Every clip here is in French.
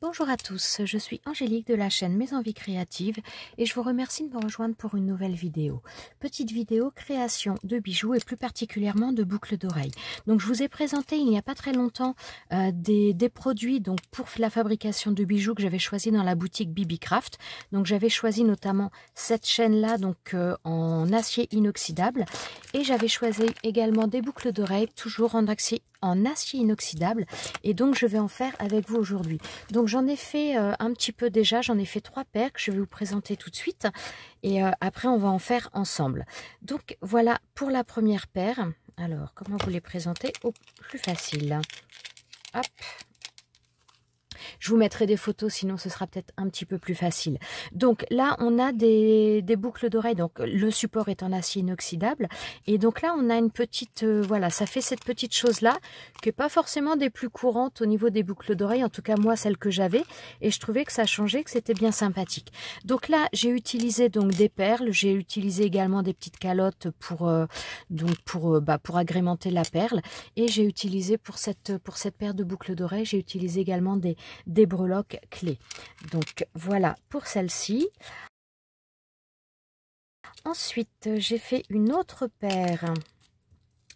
Bonjour à tous, je suis Angélique de la chaîne Mes Envies Créatives et je vous remercie de me rejoindre pour une nouvelle vidéo. Petite vidéo création de bijoux et plus particulièrement de boucles d'oreilles. Donc je vous ai présenté il n'y a pas très longtemps des produits donc pour la fabrication de bijoux que j'avais choisi dans la boutique Bibi Craft. Donc j'avais choisi notamment cette chaîne là donc en acier inoxydable et j'avais choisi également des boucles d'oreilles toujours en acier inoxydable et donc je vais en faire avec vous aujourd'hui. Donc j'en ai fait un petit peu déjà, j'en ai fait 3 paires que je vais vous présenter tout de suite et après on va en faire ensemble. Donc voilà pour la première paire. Alors comment vous les présenter au plus facile? Hop. Je vous mettrai des photos, sinon ce sera peut-être un petit peu plus facile. Donc là, on a des boucles d'oreilles. Donc le support est en acier inoxydable. Et donc là, on a une petite... voilà, ça fait cette petite chose-là, qui n'est pas forcément des plus courantes au niveau des boucles d'oreilles. En tout cas, moi, celle que j'avais. Et je trouvais que ça changeait, que c'était bien sympathique. Donc là, j'ai utilisé donc des perles. J'ai utilisé également des petites calottes pour agrémenter la perle. Et j'ai utilisé pour cette paire de boucles d'oreilles, j'ai utilisé également des breloques clés. Donc voilà pour celle-ci. Ensuite, j'ai fait une autre paire.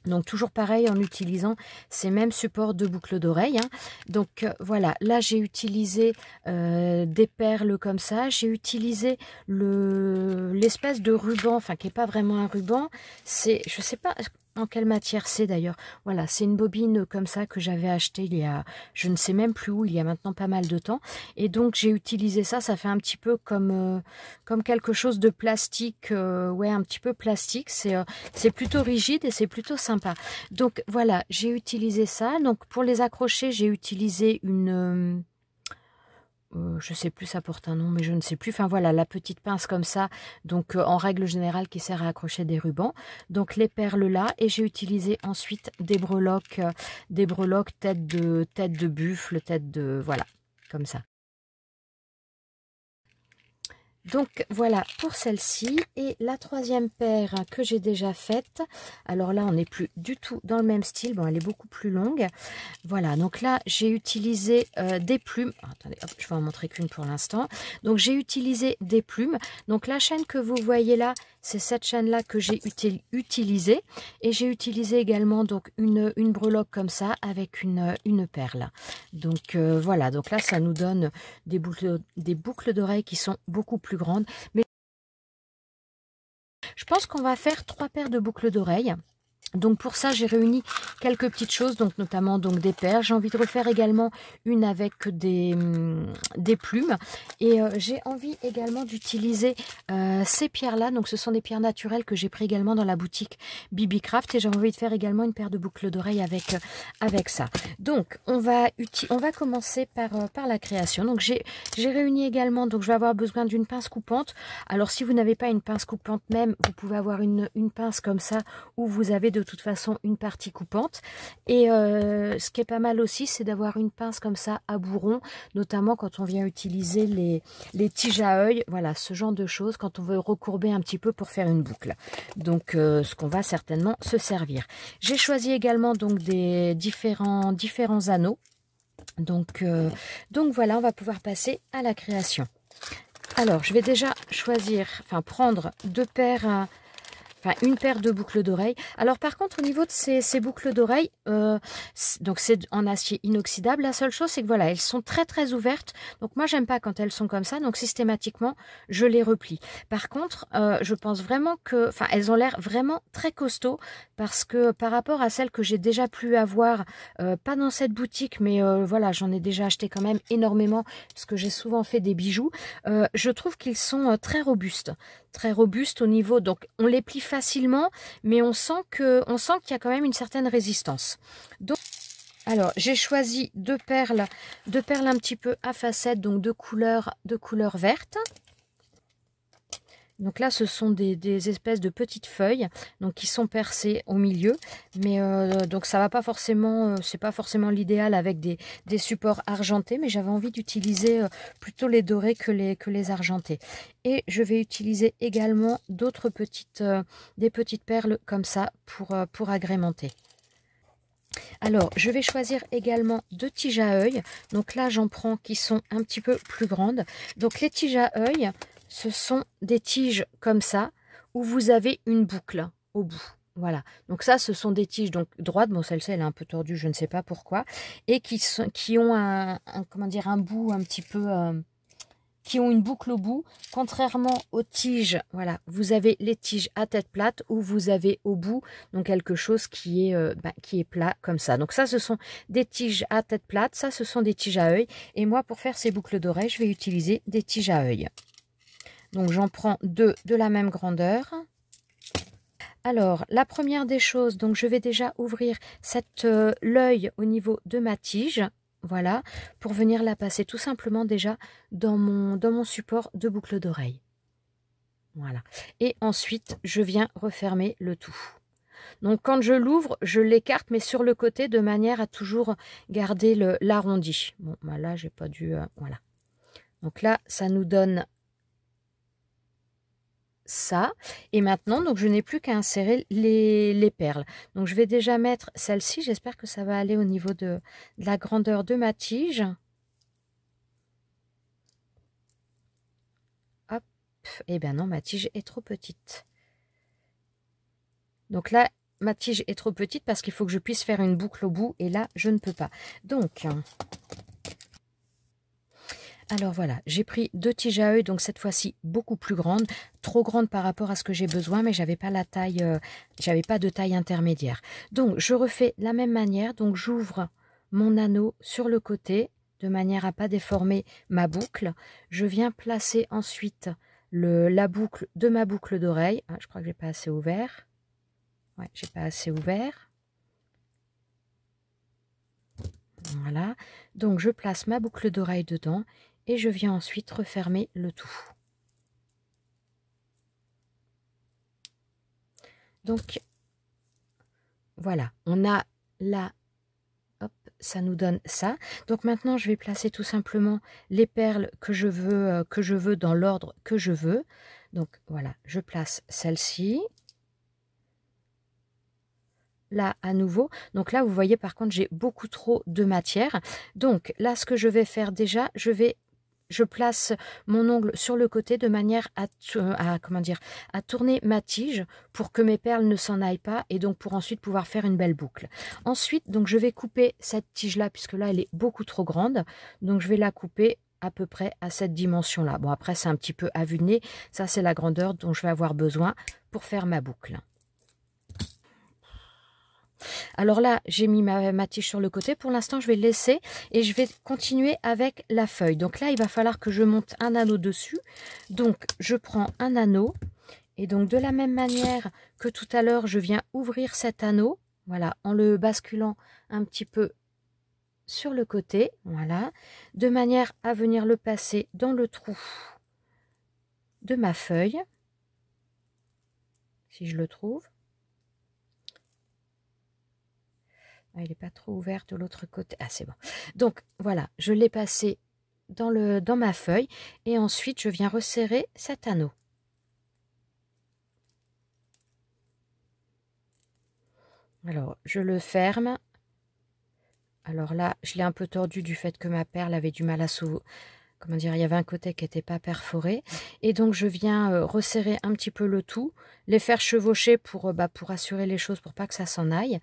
Donc toujours pareil en utilisant ces mêmes supports de boucles d'oreilles. Donc voilà, là j'ai utilisé des perles comme ça. J'ai utilisé l'espèce de ruban, enfin qui n'est pas vraiment un ruban. C'est, je sais pas en quelle matière c'est d'ailleurs. Voilà, c'est une bobine comme ça que j'avais acheté il y a, je ne sais même plus où, il y a maintenant pas mal de temps. Et donc j'ai utilisé ça, ça fait un petit peu comme quelque chose de plastique, ouais, un petit peu plastique. C'est plutôt rigide et c'est plutôt sympa. Donc voilà, j'ai utilisé ça. Donc pour les accrocher, j'ai utilisé une... je sais plus, ça porte un nom, mais je ne sais plus. Enfin voilà, la petite pince comme ça, donc en règle générale qui sert à accrocher des rubans. Donc les perles là, et j'ai utilisé ensuite des breloques tête de buffle, voilà, comme ça. Donc voilà pour celle-ci. Et la troisième paire que j'ai déjà faite, alors là on n'est plus du tout dans le même style, bon elle est beaucoup plus longue. Voilà, donc là j'ai utilisé des plumes. Attendez, hop, je vais en montrer qu'une pour l'instant. Donc j'ai utilisé des plumes. Donc la chaîne que vous voyez là, c'est cette chaîne là que j'ai utilisée. Et j'ai utilisé également donc une breloque comme ça avec une perle. Donc voilà, donc là ça nous donne des boucles d'oreilles qui sont beaucoup plus grandes. Mais je pense qu'on va faire 3 paires de boucles d'oreilles. Donc pour ça j'ai réuni quelques petites choses, donc notamment donc des perles. J'ai envie de refaire également une avec des plumes et j'ai envie également d'utiliser ces pierres là. Donc ce sont des pierres naturelles que j'ai pris également dans la boutique Bibi Craft et j'ai envie de faire également une paire de boucles d'oreilles avec ça. Donc on va commencer par la création. Donc j'ai réuni également, donc je vais avoir besoin d'une pince coupante. Alors si vous n'avez pas une pince coupante même, vous pouvez avoir une pince comme ça où vous avez de toute façon une partie coupante. Et ce qui est pas mal aussi, c'est d'avoir une pince comme ça à bourron, notamment quand on vient utiliser les tiges à œil, voilà, ce genre de choses, quand on veut recourber un petit peu pour faire une boucle. Donc ce qu'on va certainement se servir. J'ai choisi également donc des différents anneaux. Donc voilà, on va pouvoir passer à la création. Alors je vais déjà prendre une paire de boucles d'oreilles. Alors par contre au niveau de ces boucles d'oreilles, donc c'est en acier inoxydable. La seule chose c'est que voilà, elles sont très ouvertes. Donc moi j'aime pas quand elles sont comme ça. Donc systématiquement je les replie. Par contre je pense vraiment que, elles ont l'air vraiment très costauds parce que par rapport à celles que j'ai déjà pu avoir, pas dans cette boutique, mais voilà, j'en ai déjà acheté quand même énormément parce que j'ai souvent fait des bijoux. Je trouve qu'ils sont très robustes au niveau, donc on les plie facilement, mais on sent qu'il y a quand même une certaine résistance. Donc, alors j'ai choisi deux perles un petit peu à facettes, donc de couleur verte. Donc là, ce sont des espèces de petites feuilles, donc qui sont percées au milieu, mais donc ça va pas forcément, c'est pas forcément l'idéal avec des supports argentés, mais j'avais envie d'utiliser plutôt les dorés que les argentés. Et je vais utiliser également des petites perles comme ça pour agrémenter. Alors, je vais choisir également 2 tiges à œil. Donc là, j'en prends qui sont un petit peu plus grandes. Donc les tiges à œil, ce sont des tiges comme ça, où vous avez une boucle au bout. Voilà, donc ça, ce sont des tiges donc droites. Bon, celle-ci, elle est un peu tordue, je ne sais pas pourquoi. Et qui ont comment dire, un bout un petit peu... qui ont une boucle au bout, contrairement aux tiges, voilà, vous avez les tiges à tête plate où vous avez au bout donc quelque chose qui est plat comme ça. Donc ça, ce sont des tiges à tête plate, ça, ce sont des tiges à œil. Et moi, pour faire ces boucles d'oreilles, je vais utiliser des tiges à œil. Donc j'en prends 2 de la même grandeur. Alors, la première des choses, donc je vais déjà ouvrir l'œil au niveau de ma tige. Voilà, pour venir la passer tout simplement déjà dans mon support de boucle d'oreille. Voilà. Et ensuite, je viens refermer le tout. Donc, quand je l'ouvre, je l'écarte, mais sur le côté, de manière à toujours garder l'arrondi. Bon, bah là, j'ai pas dû... voilà. Donc là, ça nous donne ça. Et maintenant, donc je n'ai plus qu'à insérer les perles. Donc je vais déjà mettre celle-ci. J'espère que ça va aller au niveau de la grandeur de ma tige. Hop. Eh bien non, ma tige est trop petite. Donc là, ma tige est trop petite parce qu'il faut que je puisse faire une boucle au bout. Et là, je ne peux pas. Donc... alors voilà, j'ai pris 2 tiges à œil, donc cette fois-ci beaucoup plus grandes, trop grandes par rapport à ce que j'ai besoin, mais j'avais pas la taille, j'avais pas de taille intermédiaire. Donc je refais la même manière, donc j'ouvre mon anneau sur le côté de manière à pas déformer ma boucle. Je viens placer ensuite la boucle de ma boucle d'oreille. Ah, je crois que j'ai pas assez ouvert. Ouais, j'ai pas assez ouvert. Voilà, donc je place ma boucle d'oreille dedans. Et je viens ensuite refermer le tout. Donc, voilà, on a là, hop, ça nous donne ça. Donc maintenant, je vais placer tout simplement les perles que je veux dans l'ordre que je veux. Donc voilà, je place celle-ci. Là, à nouveau. Donc là, vous voyez, par contre, j'ai beaucoup trop de matière. Donc là, ce que je vais faire déjà, je place mon ongle sur le côté de manière à tourner ma tige pour que mes perles ne s'en aillent pas et donc pour ensuite pouvoir faire une belle boucle. Ensuite, donc je vais couper cette tige-là puisque là, elle est beaucoup trop grande. Donc, je vais la couper à peu près à cette dimension-là. Bon, après, c'est un petit peu à vue de nez. Ça, c'est la grandeur dont je vais avoir besoin pour faire ma boucle. Alors là, j'ai mis ma tige sur le côté. Pour l'instant, je vais laisser et je vais continuer avec la feuille. Donc là, il va falloir que je monte un anneau dessus. Donc, je prends un anneau. Et donc, de la même manière que tout à l'heure, je viens ouvrir cet anneau. Voilà, en le basculant un petit peu sur le côté. Voilà, de manière à venir le passer dans le trou de ma feuille. Si je le trouve. Il n'est pas trop ouvert de l'autre côté. Ah, c'est bon. Donc, voilà, je l'ai passé dans ma feuille. Et ensuite, je viens resserrer cet anneau. Alors, je le ferme. Alors là, je l'ai un peu tordu du fait que ma perle avait du mal à s'ouvrir. Comment dire, il y avait un côté qui n'était pas perforé. Et donc, je viens resserrer un petit peu le tout. Les faire chevaucher pour assurer les choses, pour pas que ça s'en aille.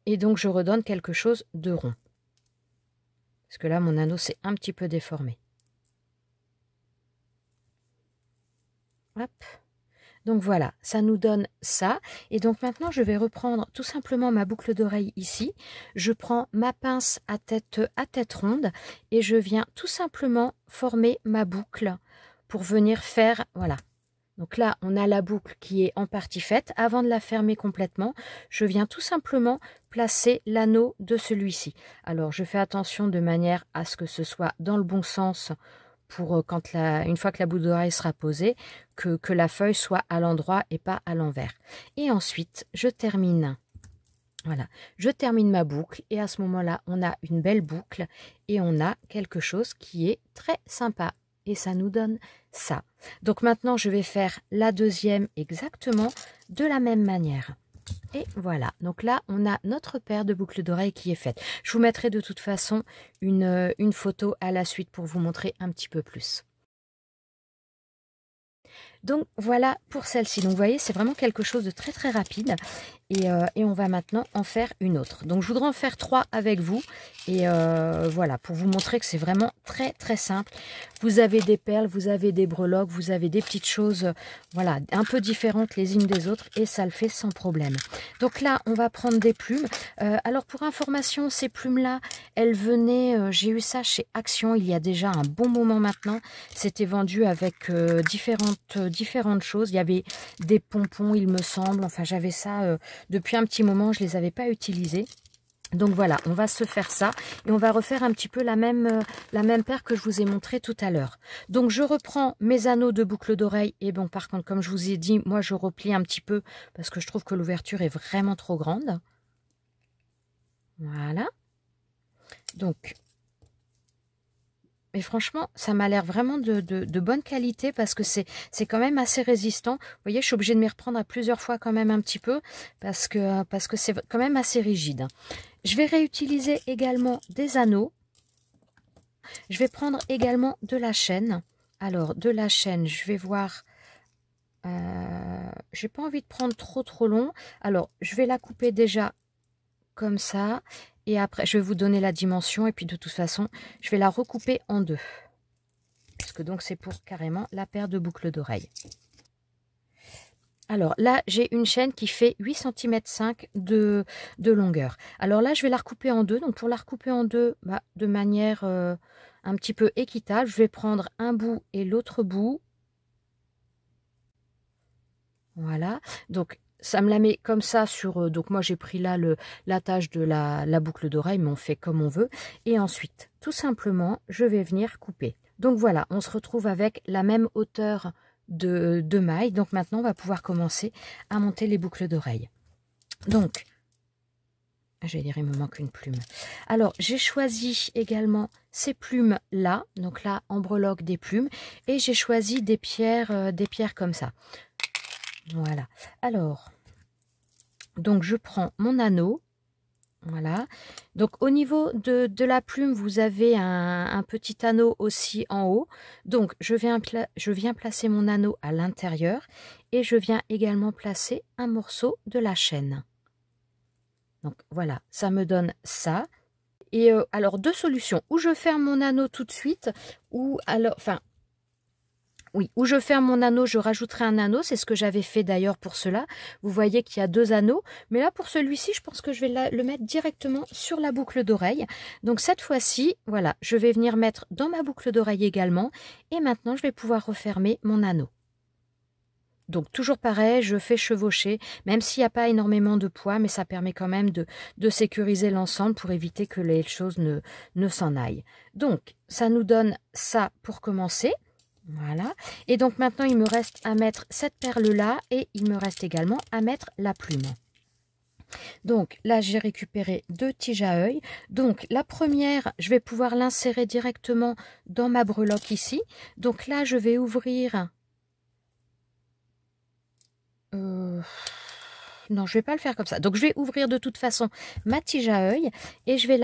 Et donc, je redonne quelque chose de rond. Parce que là, mon anneau s'est un petit peu déformé. Hop. Donc voilà, ça nous donne ça. Et donc maintenant, je vais reprendre tout simplement ma boucle d'oreille ici. Je prends ma pince à tête ronde et je viens tout simplement former ma boucle pour venir faire, voilà. Donc là, on a la boucle qui est en partie faite. Avant de la fermer complètement, je viens tout simplement placer l'anneau de celui-ci. Alors, je fais attention de manière à ce que ce soit dans le bon sens pour une fois que la boucle d'oreille sera posée, que la feuille soit à l'endroit et pas à l'envers. Et ensuite, je termine. Voilà, je termine ma boucle et à ce moment-là, on a une belle boucle et on a quelque chose qui est très sympa. Et ça nous donne ça. Donc maintenant, je vais faire la deuxième exactement de la même manière. Et voilà, donc là, on a notre paire de boucles d'oreilles qui est faite. Je vous mettrai de toute façon une photo à la suite pour vous montrer un petit peu plus. Donc voilà pour celle-ci. Donc vous voyez, c'est vraiment quelque chose de très très rapide. Et on va maintenant en faire une autre. Donc je voudrais en faire 3 avec vous. Et voilà, pour vous montrer que c'est vraiment très très simple. Vous avez des perles, vous avez des breloques, vous avez des petites choses, voilà, un peu différentes les unes des autres. Et ça le fait sans problème. Donc là, on va prendre des plumes. Alors pour information, ces plumes-là, elles venaient, j'ai eu ça chez Action il y a déjà un bon moment maintenant. C'était vendu avec différentes choses. Il y avait des pompons, il me semble. Enfin, j'avais ça depuis un petit moment. Je ne les avais pas utilisés. Donc voilà, on va se faire ça et on va refaire un petit peu la même paire que je vous ai montré tout à l'heure. Donc je reprends mes anneaux de boucle d'oreille et bon, par contre, comme je vous ai dit, moi je replie un petit peu parce que je trouve que l'ouverture est vraiment trop grande. Voilà. Donc, mais franchement, ça m'a l'air vraiment de bonne qualité parce que c'est quand même assez résistant. Vous voyez, je suis obligée de m'y reprendre à plusieurs fois quand même un petit peu parce que c'est quand même assez rigide. Je vais réutiliser également des anneaux. Je vais prendre également de la chaîne. Alors, de la chaîne, je vais voir... j'ai pas envie de prendre trop long. Alors, je vais la couper déjà comme ça. Et après, je vais vous donner la dimension. Et puis, de toute façon, je vais la recouper en 2. Parce que donc, c'est pour carrément la paire de boucles d'oreilles. Alors là, j'ai une chaîne qui fait 8,5 cm de longueur. Alors là, je vais la recouper en 2. Donc pour la recouper en 2, de manière un petit peu équitable, je vais prendre un bout et l'autre bout. Voilà. Donc ça me la met comme ça sur... donc moi, j'ai pris là l'attache de la boucle d'oreille, mais on fait comme on veut. Et ensuite, tout simplement, je vais venir couper. Donc voilà, on se retrouve avec la même hauteur de mailles. Donc maintenant, on va pouvoir commencer à monter les boucles d'oreilles. Donc, j'allais dire, il me manque une plume. Alors, j'ai choisi également ces plumes-là. Donc là, en breloque des plumes. Et j'ai choisi des pierres comme ça. Voilà. Alors, donc je prends mon anneau. Voilà. Donc au niveau de la plume, vous avez un petit anneau aussi en haut. Donc je viens placer mon anneau à l'intérieur et je viens également placer un morceau de la chaîne. Donc voilà, ça me donne ça. Et alors 2 solutions. Ou je ferme mon anneau tout de suite, ou alors, enfin, oui, où je ferme mon anneau, je rajouterai un anneau. C'est ce que j'avais fait d'ailleurs pour cela. Vous voyez qu'il y a 2 anneaux. Mais là, pour celui-ci, je pense que je vais le mettre directement sur la boucle d'oreille. Donc cette fois-ci, voilà, je vais venir mettre dans ma boucle d'oreille également. Et maintenant, je vais pouvoir refermer mon anneau. Donc toujours pareil, je fais chevaucher, même s'il n'y a pas énormément de poids, mais ça permet quand même de sécuriser l'ensemble pour éviter que les choses ne s'en aillent. Donc, ça nous donne ça pour commencer. Voilà. Et donc maintenant, il me reste à mettre cette perle-là et il me reste également à mettre la plume. Donc là, j'ai récupéré 2 tiges à œil. Donc la première, je vais pouvoir l'insérer directement dans ma breloque ici. Donc là, je vais ouvrir... non, je vais pas le faire comme ça. Donc je vais ouvrir de toute façon ma tige à œil et je vais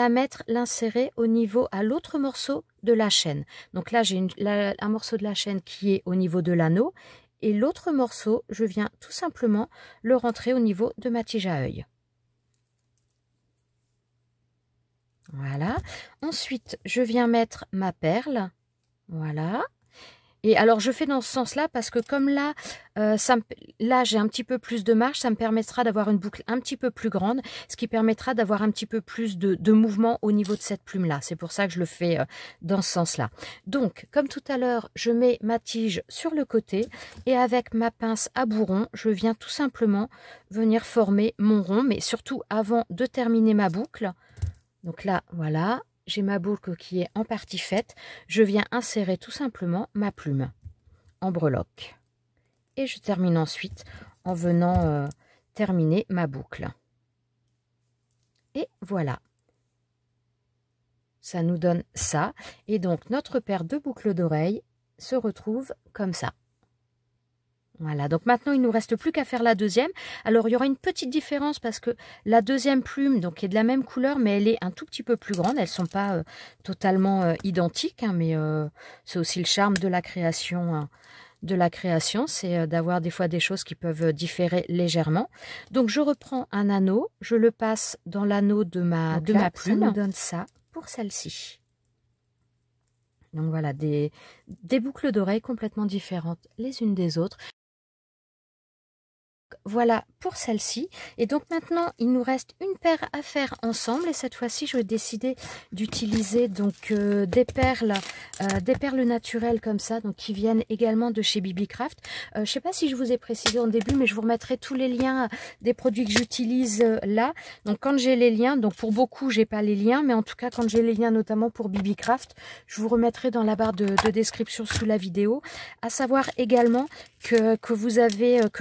l'insérer au niveau à l'autre morceau de la chaîne. Donc là, j'ai un morceau de la chaîne qui est au niveau de l'anneau et l'autre morceau, je viens tout simplement le rentrer au niveau de ma tige à œil. Voilà. Ensuite, je viens mettre ma perle. Voilà. Et alors, je fais dans ce sens-là parce que comme là, là j'ai un petit peu plus de marge, ça me permettra d'avoir une boucle un petit peu plus grande, ce qui permettra d'avoir un petit peu plus de mouvement au niveau de cette plume-là. C'est pour ça que je le fais dans ce sens-là. Donc, comme tout à l'heure, je mets ma tige sur le côté et avec ma pince à bourron, je viens tout simplement venir former mon rond, mais surtout avant de terminer ma boucle. Donc là, voilà. J'ai ma boucle qui est en partie faite. Je viens insérer tout simplement ma plume en breloque. Et je termine ensuite en venant terminer ma boucle. Et voilà. Ça nous donne ça. Et donc notre paire de boucles d'oreilles se retrouve comme ça. Voilà, donc maintenant il ne nous reste plus qu'à faire la deuxième. Alors il y aura une petite différence parce que la deuxième plume donc est de la même couleur mais elle est un tout petit peu plus grande. Elles ne sont pas totalement identiques, hein, mais c'est aussi le charme de la création. C'est d'avoir des fois des choses qui peuvent différer légèrement. Donc je reprends un anneau, je le passe dans l'anneau de ma plume. Ça nous donne ça pour celle-ci. Donc voilà, des boucles d'oreilles complètement différentes les unes des autres. Voilà pour celle-ci. Et donc maintenant, il nous reste une paire à faire ensemble. Et cette fois-ci, je vais décider d'utiliser donc des perles naturelles comme ça, donc qui viennent également de chez Bibicraft. Je ne sais pas si je vous ai précisé en début, mais je vous remettrai tous les liens des produits que j'utilise là. Donc quand j'ai les liens, donc pour beaucoup, j'ai pas les liens, mais en tout cas quand j'ai les liens, notamment pour Bibicraft, je vous remettrai dans la barre de description sous la vidéo. À savoir également que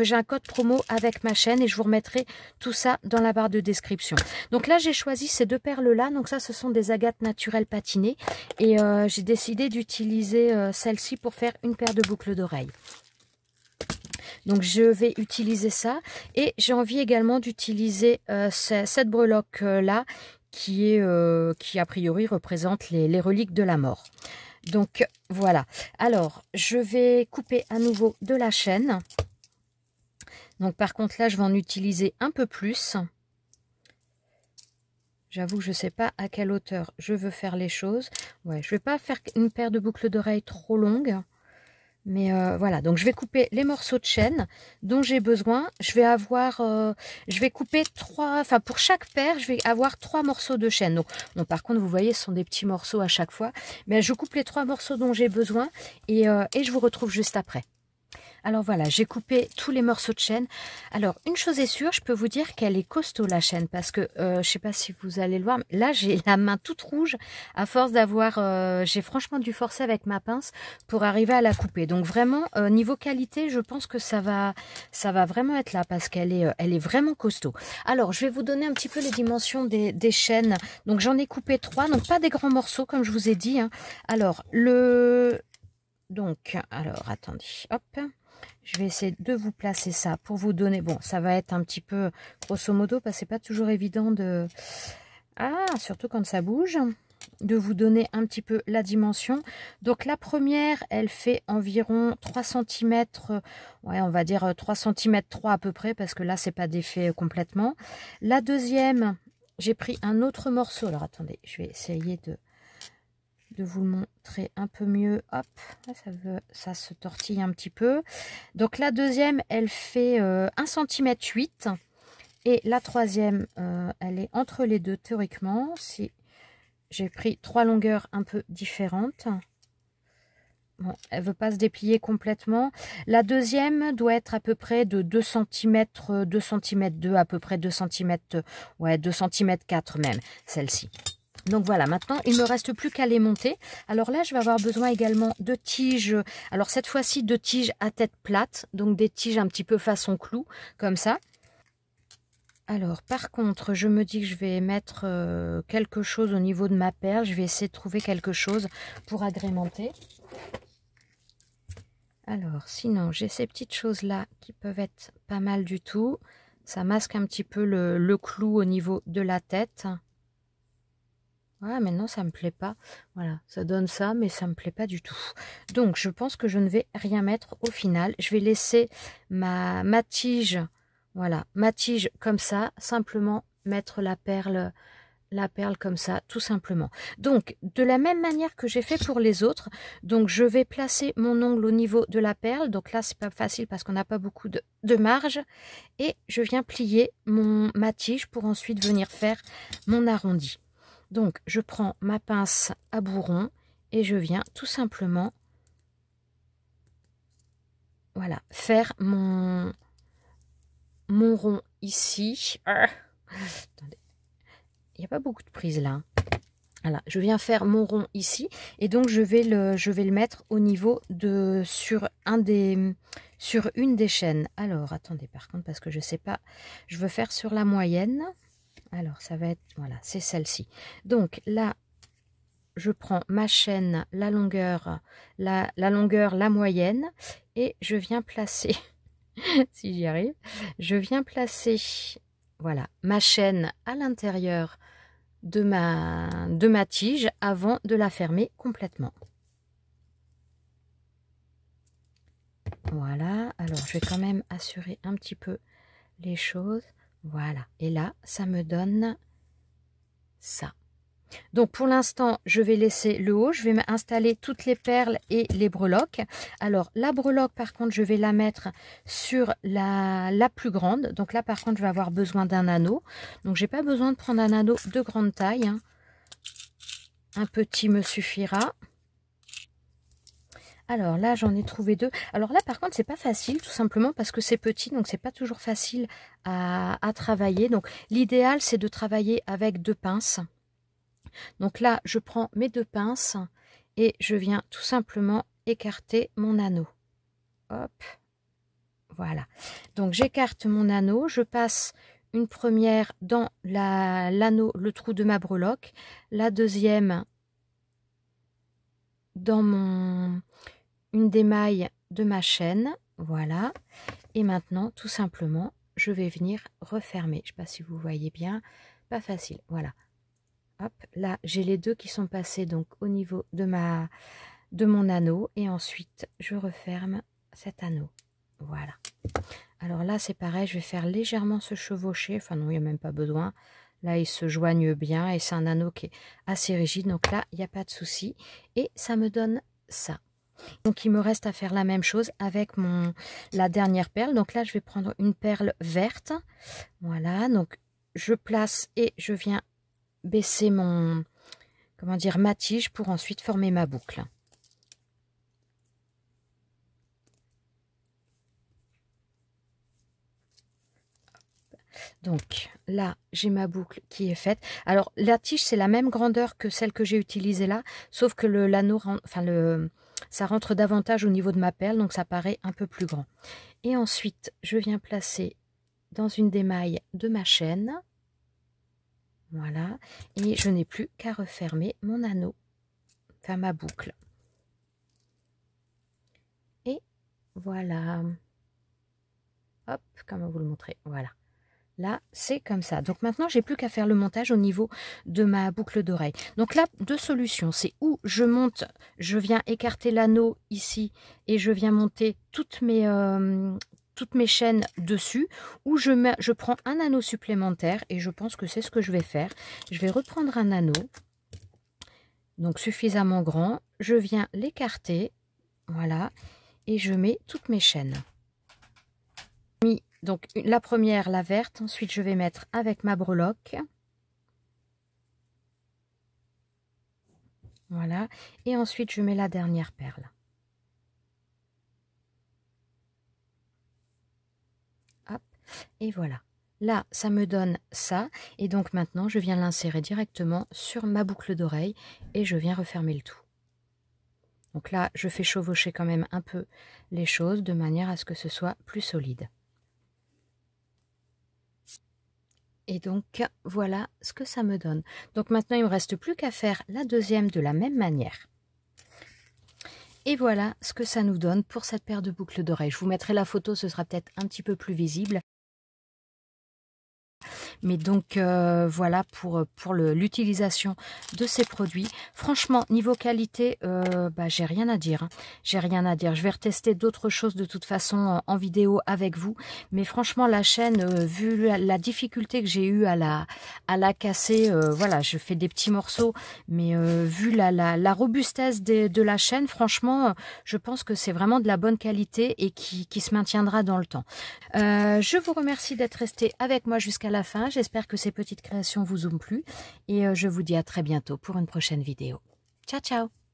j'ai un code promo avec ma chaîne et je vous remettrai tout ça dans la barre de description. Donc là j'ai choisi ces deux perles là, donc ça ce sont des agates naturelles patinées et j'ai décidé d'utiliser celle-ci pour faire une paire de boucles d'oreilles. Donc je vais utiliser ça et j'ai envie également d'utiliser cette breloque là qui a priori représente les reliques de la mort. Donc voilà, alors je vais couper à nouveau de la chaîne. Donc par contre là je vais en utiliser un peu plus. J'avoue que je ne sais pas à quelle hauteur je veux faire les choses. Ouais, je ne vais pas faire une paire de boucles d'oreilles trop longues. Mais voilà, donc je vais couper les morceaux de chaîne dont j'ai besoin. Je vais couper 3, enfin pour chaque paire, je vais avoir 3 morceaux de chaîne. Donc, bon, par contre, vous voyez, ce sont des petits morceaux à chaque fois. Mais je coupe les 3 morceaux dont j'ai besoin et je vous retrouve juste après. Alors voilà, j'ai coupé tous les morceaux de chaîne. Alors, une chose est sûre, je peux vous dire qu'elle est costaud la chaîne parce que, je ne sais pas si vous allez le voir, mais là j'ai la main toute rouge à force d'avoir, j'ai franchement dû forcer avec ma pince pour arriver à la couper. Donc vraiment, niveau qualité, je pense que ça va vraiment être là parce qu'elle est vraiment costaud. Alors, je vais vous donner un petit peu les dimensions des chaînes. Donc j'en ai coupé 3, donc pas des grands morceaux comme je vous ai dit, hein. Alors, alors attendez, hop. Je vais essayer de vous placer ça pour vous donner... Bon, ça va être un petit peu grosso modo parce que c'est pas toujours évident de... Ah, surtout quand ça bouge, de vous donner un petit peu la dimension. Donc la première, elle fait environ 3 cm, ouais, on va dire 3 cm 3 à peu près parce que là, c'est pas défait complètement. La deuxième, j'ai pris un autre morceau. Alors attendez, je vais essayer de vous le montrer un peu mieux. Hop, ça se tortille un petit peu. Donc la deuxième, elle fait 1 cm 8 et la troisième, elle est entre les deux théoriquement. Si j'ai pris 3 longueurs un peu différentes. Bon, elle ne veut pas se déplier complètement. La deuxième doit être à peu près de 2 cm, 2 cm 2, à peu près 2 cm, ouais, 2 cm 4 même, celle-ci. Donc voilà, maintenant, il ne me reste plus qu'à les monter. Alors là, je vais avoir besoin également de tiges. Alors cette fois-ci, de tiges à tête plate. Donc des tiges un petit peu façon clou, comme ça. Alors par contre, je me dis que je vais mettre quelque chose au niveau de ma perle. Je vais essayer de trouver quelque chose pour agrémenter. Alors sinon, j'ai ces petites choses-là qui peuvent être pas mal du tout. Ça masque un petit peu le clou au niveau de la tête. Ah, mais non, ça me plaît pas. Voilà, ça donne ça, mais ça me plaît pas du tout. Donc, je pense que je ne vais rien mettre au final. Je vais laisser ma tige, voilà, ma tige comme ça, simplement mettre la perle comme ça, tout simplement. Donc, de la même manière que j'ai fait pour les autres, donc je vais placer mon ongle au niveau de la perle. Donc là, c'est pas facile parce qu'on n'a pas beaucoup de marge. Et je viens plier ma tige pour ensuite venir faire mon arrondi. Donc, je prends ma pince à bourron et je viens tout simplement, voilà, faire mon rond ici. Attendez, il n'y a pas beaucoup de prise là. Voilà, je viens faire mon rond ici et donc je vais le mettre au niveau de sur une des chaînes. Alors, attendez par contre parce que je sais pas, je veux faire sur la moyenne. Alors, ça va être, voilà, c'est celle-ci. Donc là, je prends ma chaîne, la longueur, la moyenne, et je viens placer si j'y arrive. Je viens placer, voilà, ma chaîne à l'intérieur de ma tige avant de la fermer complètement. Voilà, alors je vais quand même assurer un petit peu les choses. Voilà, et là, ça me donne ça. Donc pour l'instant, je vais laisser le haut, je vais installer toutes les perles et les breloques. Alors la breloque, par contre, je vais la mettre sur la plus grande. Donc là, par contre, je vais avoir besoin d'un anneau. Donc j'ai pas besoin de prendre un anneau de grande taille, hein. Un petit me suffira. Alors là, j'en ai trouvé deux. Alors là, par contre, c'est pas facile, tout simplement parce que c'est petit, donc c'est pas toujours facile à travailler. Donc l'idéal, c'est de travailler avec 2 pinces. Donc là, je prends mes 2 pinces et je viens tout simplement écarter mon anneau. Hop, voilà. Donc j'écarte mon anneau, je passe une première dans l'anneau, le trou de ma breloque, la deuxième dans une des mailles de ma chaîne, voilà. Et maintenant, tout simplement, je vais venir refermer. Je ne sais pas si vous voyez bien, pas facile, voilà. Hop, là, j'ai les 2 qui sont passés donc au niveau de mon anneau. Et ensuite, je referme cet anneau. Voilà. Alors là, c'est pareil, je vais faire légèrement se chevaucher. Enfin non, il n'y a même pas besoin. Là, ils se joignent bien et c'est un anneau qui est assez rigide. Donc là, il n'y a pas de souci. Et ça me donne ça. Donc, il me reste à faire la même chose avec la dernière perle. Donc là, je vais prendre une perle verte. Voilà, donc je place et je viens baisser ma tige pour ensuite former ma boucle. Donc là, j'ai ma boucle qui est faite. Alors la tige, c'est la même grandeur que celle que j'ai utilisée là, sauf que l'anneau, ça rentre davantage au niveau de ma perle, donc ça paraît un peu plus grand. Et ensuite, je viens placer dans une des mailles de ma chaîne. Voilà, et je n'ai plus qu'à refermer mon anneau, enfin ma boucle. Et voilà. Hop, comment vous le montrer, voilà. Là, c'est comme ça. Donc maintenant, j'ai plus qu'à faire le montage au niveau de ma boucle d'oreille. Donc là, 2 solutions. C'est où je monte, je viens écarter l'anneau ici et je viens monter toutes mes chaînes dessus, ou je prends un anneau supplémentaire et je pense que c'est ce que je vais faire. Je vais reprendre un anneau, donc suffisamment grand. Je viens l'écarter, voilà, et je mets toutes mes chaînes. Donc la première, la verte, ensuite je vais mettre avec ma breloque. Voilà, et ensuite je mets la dernière perle. Hop, et voilà. Là, ça me donne ça, et donc maintenant je viens l'insérer directement sur ma boucle d'oreille et je viens refermer le tout. Donc là, je fais chevaucher quand même un peu les choses de manière à ce que ce soit plus solide. Et donc, voilà ce que ça me donne. Donc maintenant, il ne me reste plus qu'à faire la deuxième de la même manière. Et voilà ce que ça nous donne pour cette paire de boucles d'oreilles. Je vous mettrai la photo, ce sera peut-être un petit peu plus visible. Mais donc voilà pour l'utilisation de ces produits. Franchement, niveau qualité, j'ai rien à dire. Hein. J'ai rien à dire. Je vais retester d'autres choses de toute façon en vidéo avec vous. Mais franchement, la chaîne, vu la difficulté que j'ai eue à la casser, voilà, je fais des petits morceaux. Mais vu la robustesse de la chaîne, franchement, je pense que c'est vraiment de la bonne qualité et qui se maintiendra dans le temps. Je vous remercie d'être resté avec moi jusqu'à la fin. J'espère que ces petites créations vous ont plu et je vous dis à très bientôt pour une prochaine vidéo. Ciao, ciao!